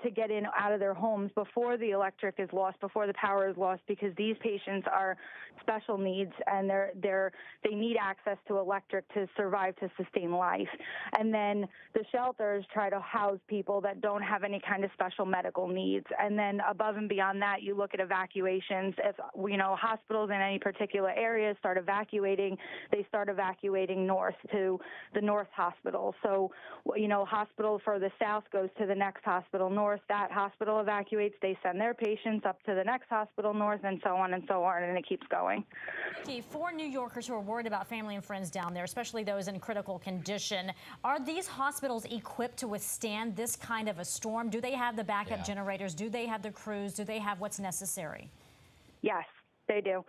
to get in out of their homes before the electric is lost, before the power is lost, because these patients are special needs and they need access to electric to survive, to sustain life. And then the shelters try to house people that don't have any kind of special medical needs. And then above and beyond that, you look at evacuations. If hospitals in any particular area start evacuating, they start evacuating north to the north hospital. So hospital for the south goes to the next hospital north. That hospital evacuates. They send their patients up to the next hospital north, and so on, and it keeps going. Okay, for New Yorkers who are worried about family and friends down there, especially those in critical condition, are these hospitals equipped to withstand this kind of a storm? Do they have the backup generators? Do they have the crews? Do they have what's necessary? Yes, they do.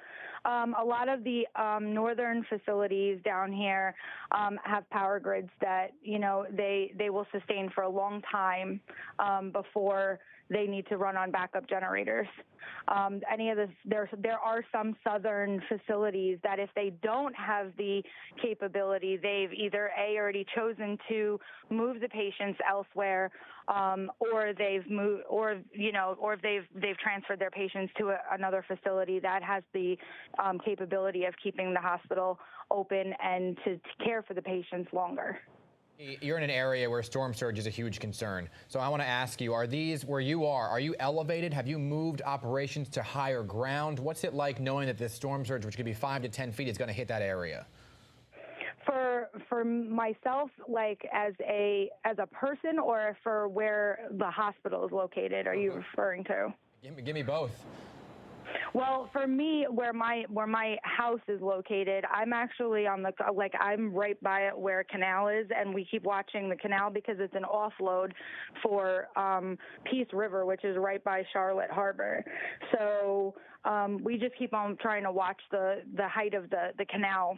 A lot of the northern facilities down here have power grids that they will sustain for a long time before they need to run on backup generators. There are some southern facilities that if they don't have the capability, they've either already chosen to move the patients elsewhere, or they've moved, or if they've transferred their patients to another facility that has the capability of keeping the hospital open and to care for the patients longer. You're in an area where storm surge is a huge concern. So I want to ask you, are these where you are you elevated? Have you moved operations to higher ground? What's it like knowing that this storm surge, which could be 5 to 10 feet, is going to hit that area? For myself, like as a person, or for where the hospital is located, are you referring to? Give me both. Well, for me, where my house is located, I'm actually on I'm right by it where a canal is, and we keep watching the canal because it's an offload for Peace River, which is right by Charlotte Harbor. So we just keep on trying to watch the height of the canal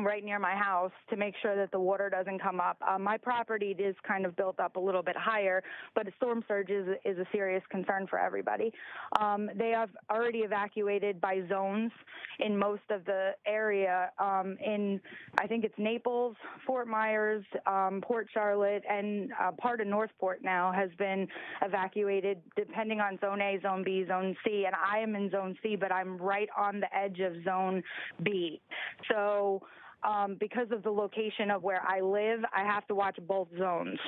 right near my house to make sure that the water doesn't come up. My property is kind of built up a little bit higher, but a storm surge is a serious concern for everybody. They have already evacuated by zones in most of the area. I think it's Naples, Fort Myers, Port Charlotte, and part of Northport now has been evacuated depending on Zone A, Zone B, Zone C, and I am in Zone C, but I'm right on the edge of Zone B. So because of the location of where I live, I have to watch both zones.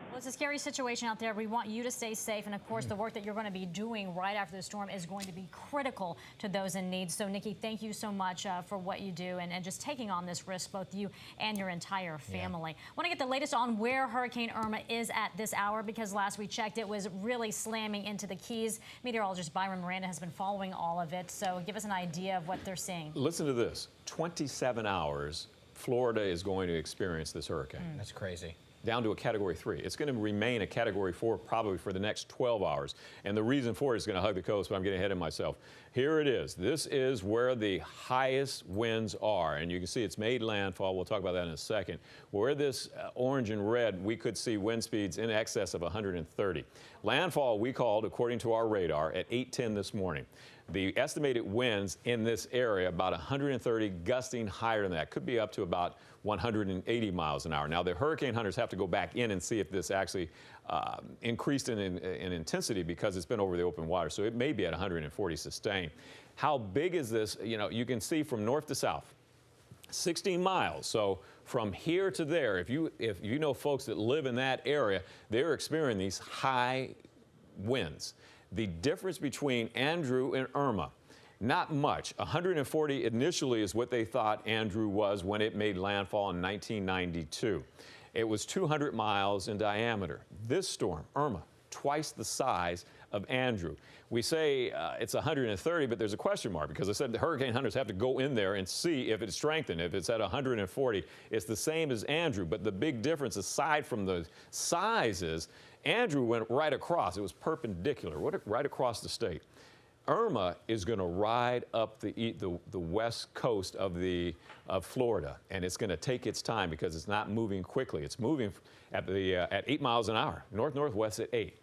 Well, it's a scary situation out there. We want you to stay safe. And, of course, the work that you're going to be doing right after the storm is going to be critical to those in need. So, Nikki, thank you so much for what you do and just taking on this risk, both you and your entire family. I want to get the latest on where Hurricane Irma is at this hour, because last we checked, it was really slamming into the Keys. Meteorologist Byron Miranda has been following all of it. So give us an idea of what they're seeing. Listen to this. 27 hours, Florida is going to experience this hurricane. That's crazy. Down to a Category 3. It's going to remain a Category 4 probably for the next 12 hours. And the reason for it is going to hug the coast, but I'm getting ahead of myself. Here it is. This is where the highest winds are. And you can see it's made landfall. We'll talk about that in a second. Where this orange and red, we could see wind speeds in excess of 130. Landfall we called, according to our radar, at 8:10 this morning. The estimated winds in this area, about 130, gusting higher than that. Could be up to about 180 miles an hour. Now, the hurricane hunters have to go back in and see if this actually increased in intensity, because it's been over the open water. So it may be at 140 sustained. How big is this? You can see from north to south, 16 miles. So from here to there, if you know folks that live in that area, they're experiencing these high winds. The difference between Andrew and Irma, not much. 140 initially is what they thought Andrew was when it made landfall in 1992. It was 200 miles in diameter. This storm, Irma, twice the size of Andrew. We say it's 130, but there's a question mark because I said the hurricane hunters have to go in there and see if it's strengthened. If it's at 140, it's the same as Andrew. But the big difference, aside from the size, is Andrew went right across. It was perpendicular, right across the state. Irma is going to ride up the west coast of Florida, and it's going to take its time because it's not moving quickly. It's moving at 8 miles an hour, north-northwest at 8.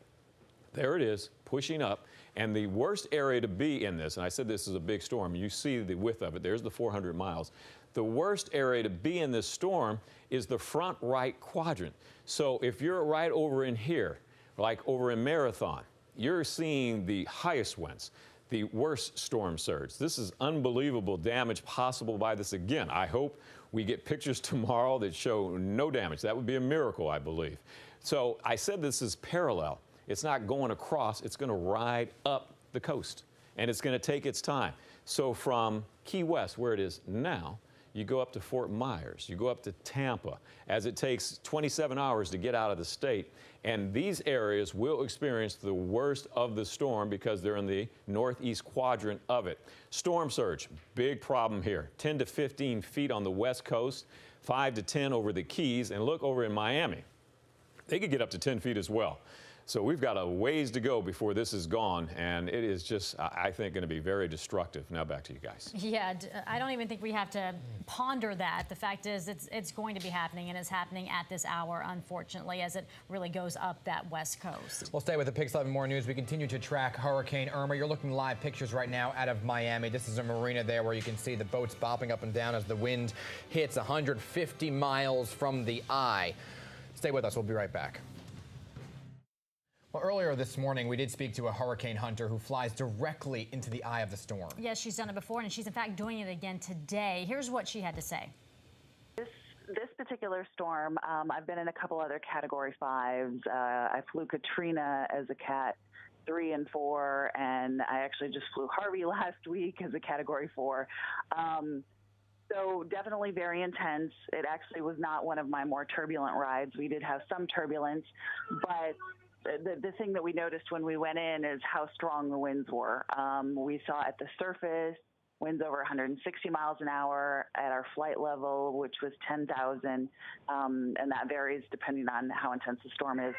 There it is, pushing up. And the worst area to be in this, and I said this is a big storm, you see the width of it, there's the 400 miles. The worst area to be in this storm is the front right quadrant. So if you're right over in here, like over in Marathon, you're seeing the highest winds, the worst storm surge. This is unbelievable damage possible by this. Again, I hope we get pictures tomorrow that show no damage. That would be a miracle, I believe. So I said this is parallel. It's not going across, it's going to ride up the coast, and it's going to take its time. So from Key West, where it is now, you go up to Fort Myers, you go up to Tampa, as it takes 27 hours to get out of the state. And these areas will experience the worst of the storm because they're in the northeast quadrant of it. Storm surge, big problem here. 10 to 15 feet on the west coast, 5 to 10 over the Keys, and look over in Miami. They could get up to 10 feet as well. So we've got a ways to go before this is gone, and it is just, I think, going to be very destructive. Now back to you guys. Yeah, I don't even think we have to ponder that. The fact is it's going to be happening, and it's happening at this hour, unfortunately, as it really goes up that west coast. We'll stay with the Pix 11 More News. We continue to track Hurricane Irma. You're looking live pictures right now out of Miami. This is a marina there where you can see the boats bopping up and down as the wind hits 150 miles from the eye. Stay with us. We'll be right back. Well, earlier this morning, we did speak to a hurricane hunter who flies directly into the eye of the storm. Yes, she's done it before, and she's in fact doing it again today. Here's what she had to say. This particular storm, I've been in a couple other Category 5s. I flew Katrina as a Cat 3 and 4, and I actually just flew Harvey last week as a Category 4. So definitely very intense. It actually was not one of my more turbulent rides. We did have some turbulence, but the thing that we noticed when we went in is how strong the winds were. We saw at the surface winds over 160 miles an hour at our flight level, which was 10,000, and that varies depending on how intense the storm is.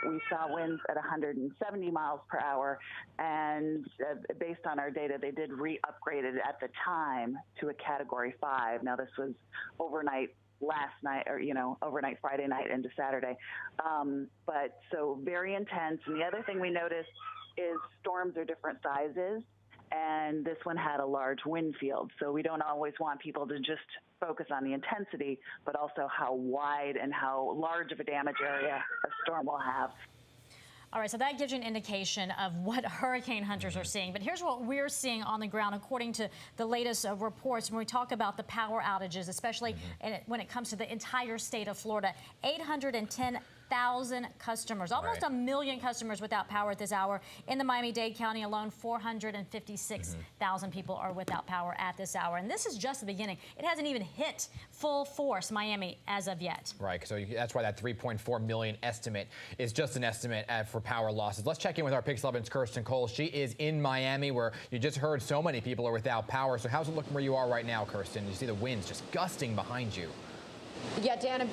We saw winds at 170 miles per hour, and based on our data, they did re-upgrade it at the time to a Category 5. Now, this was overnight last night, or overnight Friday night into Saturday, but so very intense. And the other thing we noticed is storms are different sizes, and this one had a large wind field, so we don't always want people to just focus on the intensity, but also how wide and how large of a damage area a storm will have. All right, so that gives you an indication of what hurricane hunters are seeing. But here's what we're seeing on the ground, according to the latest reports. When we talk about the power outages, especially when it comes to the entire state of Florida, 810,000 customers, almost a million customers without power at this hour. In the Miami-Dade County alone, 456,000 people are without power at this hour. And this is just the beginning. It hasn't even hit full force Miami as of yet. Right, so that's why that 3.4 million estimate is just an estimate for power losses. Let's check in with our Pix 11's Kirsten Cole. She is in Miami, where you just heard so many people are without power. So how's it looking where you are right now, Kirsten? You see the winds just gusting behind you. Yeah, Dana,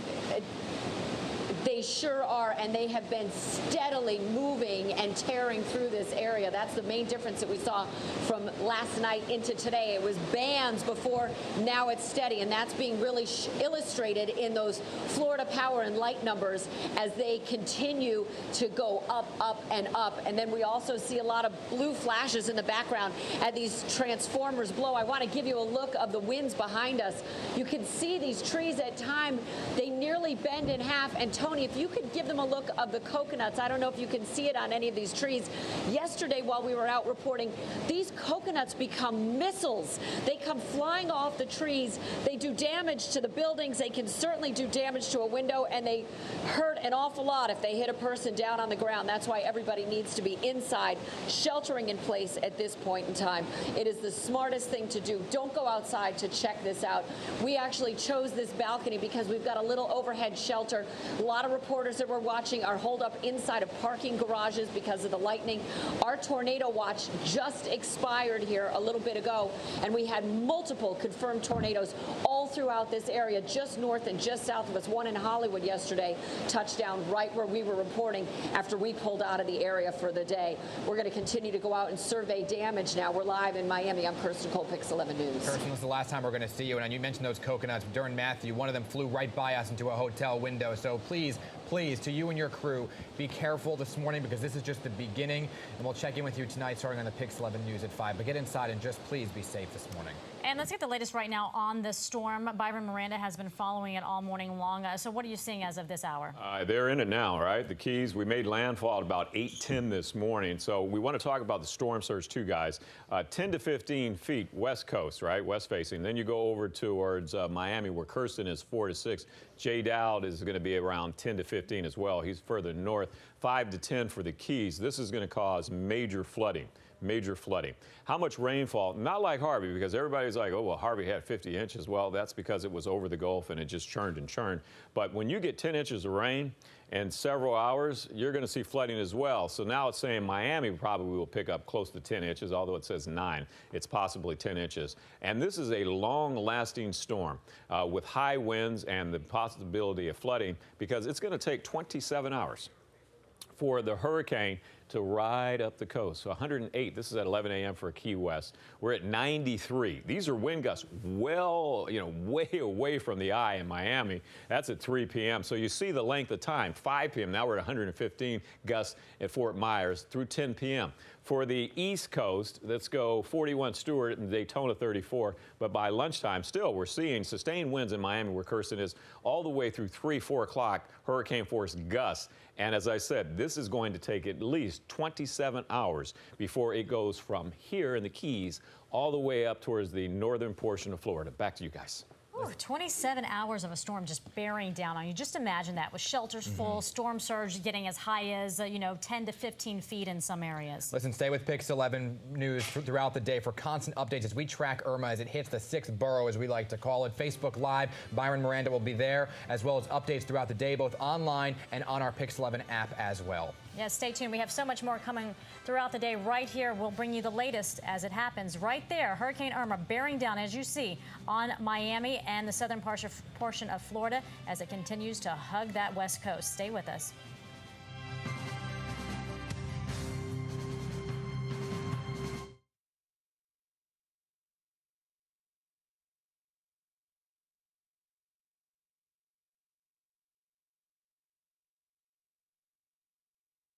they sure are, and they have been steadily moving and tearing through this area. That's the main difference that we saw from last night into today. It was bands before, now it's steady, and that's being really illustrated in those Florida power and light numbers as they continue to go up, up, and up. And then we also see a lot of blue flashes in the background as these transformers blow. I want to give you a look of the winds behind us. You can see these trees at times, they nearly bend in half. And Tony, if you could give them a look of the coconuts, I don't know if you can see it on any of these trees. Yesterday, while we were out reporting, these coconuts become missiles. They come flying off the trees. They do damage to the buildings. They can certainly do damage to a window, and they hurt hurt an awful lot if they hit a person down on the ground. That's why everybody needs to be inside, sheltering in place at this point in time. It is the smartest thing to do. Don't go outside to check this out. We actually chose this balcony because we've got a little overhead shelter. A lot of reporters that we're watching are holed up inside of parking garages because of the lightning. Our tornado watch just expired here a little bit ago, and we had multiple confirmed tornadoes all throughout this area, just north and just south of us. One in Hollywood yesterday touched down right where we were reporting after we pulled out of the area for the day. We're going to continue to go out and survey damage now. We're live in Miami. I'm Kirsten Cole, Pix 11 News. Kirsten, this is the last time we're going to see you. And you mentioned those coconuts. During Matthew, one of them flew right by us into a hotel window. So please, to you and your crew, be careful this morning because this is just the beginning. And we'll check in with you tonight starting on the Pix 11 News at 5. But get inside and just please be safe this morning. And let's get the latest right now on the storm. Byron Miranda has been following it all morning long. So what are you seeing as of this hour? They're in it now, right? The Keys, we made landfall at about 8:10 this morning. So we want to talk about the storm surge too, guys. 10 to 15 feet west coast, right? West facing. Then you go over towards Miami where Kirsten is 4 to 6. J. Dowd is going to be around 10 to 15 as well. He's further north. 5 to 10 for the Keys. This is going to cause major flooding. Major flooding. How much rainfall? Not like Harvey, because everybody's like, oh, well, Harvey had 50 inches. Well, that's because it was over the Gulf and it just churned and churned. But when you get 10 inches of rain in several hours, you're going to see flooding as well. So now it's saying Miami probably will pick up close to 10 inches, although it says 9. It's possibly 10 inches. And this is a long-lasting storm with high winds and the possibility of flooding because it's going to take 27 hours for the hurricane to ride up the coast. So 108, this is at 11 a.m. for Key West. We're at 93. These are wind gusts well, way away from the eye in Miami. That's at 3 p.m. So you see the length of time, 5 p.m. Now we're at 115 gusts at Fort Myers through 10 p.m. For the East Coast, let's go 41 Stewart and Daytona 34. But by lunchtime, still, we're seeing sustained winds in Miami where Kirsten is all the way through 3, 4 o'clock, hurricane force gusts. And as I said, this is going to take at least 27 hours before it goes from here in the Keys all the way up towards the northern portion of Florida. Back to you guys. Ooh, 27 hours of a storm just bearing down on you. Just imagine that with shelters full, storm surge getting as high as, 10 to 15 feet in some areas. Listen, stay with Pix 11 News throughout the day for constant updates as we track Irma as it hits the 6th borough, as we like to call it. Facebook Live, Byron Miranda will be there, as well as updates throughout the day, both online and on our Pix 11 app as well. Yes, stay tuned. We have so much more coming throughout the day right here. We'll bring you the latest as it happens right there. Hurricane Irma bearing down, as you see, on Miami and the southern portion of Florida as it continues to hug that west coast. Stay with us.